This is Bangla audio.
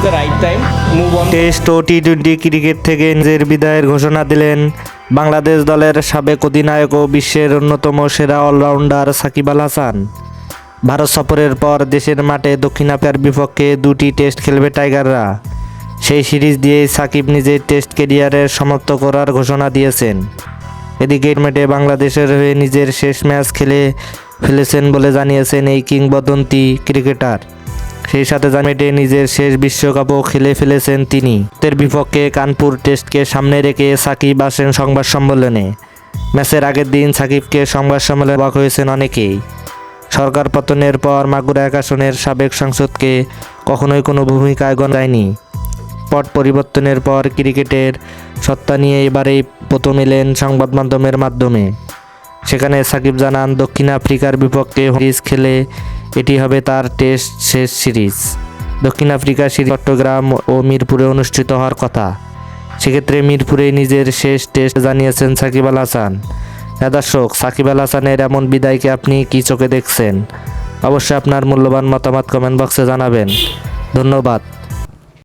the right time. Move on. Test ও টি-20 ক্রিকেট থেকে নিজের বিদায়ের ঘোষণা দিলেন বাংলাদেশ দলের সাবেক অধিনায়ক ও বিশ্বের অন্যতম সেরা অলরাউন্ডার সাকিব আল হাসান। ভারত সফরের পর দেশের মাঠে দক্ষিণ আফ্রিকার বিপক্ষে 2টি টেস্ট খেলবে টাইগাররা। সেই সিরিজ দিয়েই সাকিব নিজের টেস্ট ক্যারিয়ারের সমাপ্ত করার ঘোষণা দিয়েছেন। এদিকে ম্যাচে বাংলাদেশের হয়ে নিজের শেষ ম্যাচ খেলে ফেলেছেন বলে জানিয়েছেন এই কিংবদন্তি ক্রিকেটার। সেই সাথে ম্যাচে নিজের শেষ বিশ্বকাপও খেলে ফেলেছেন তিনি। ভারতের বিপক্ষে কানপুর টেস্টকে সামনে রেখে সাকিব আসেন সংবাদ সম্মেলনে। ম্যাচের আগের দিন সাকিবকে সংবাদ সম্মেলনে অবাক হয়েছেন অনেকেই। সরকার পতনের পর মাগুরা এক আসনের সাবেক সাংসদকে কখনোই কোনো ভূমিকায় গণা যায়নি। পট পরিবর্তনের পর ক্রিকেটের সত্তা নিয়ে এবারেই প্রথম এলেন সংবাদ মাধ্যমের মাধ্যমে। সেখানে সাকিব জানান, দক্ষিণ আফ্রিকার বিপক্ষে সিরিজ খেলে এটি হবে তার টেস্ট শেষ সিরিজ। দক্ষিণ আফ্রিকা সিরিজ চট্টগ্রাম ও মিরপুরে অনুষ্ঠিত হওয়ার কথা। সেক্ষেত্রে মিরপুরেই নিজের শেষ টেস্ট জানিয়েছেন সাকিব আল হাসান। দর্শক, সাকিব আল হাসানের এমন বিদায়কে আপনি কী চোখে দেখছেন? অবশ্যই আপনার মূল্যবান মতামত কমেন্ট বক্সে জানাবেন। ধন্যবাদ।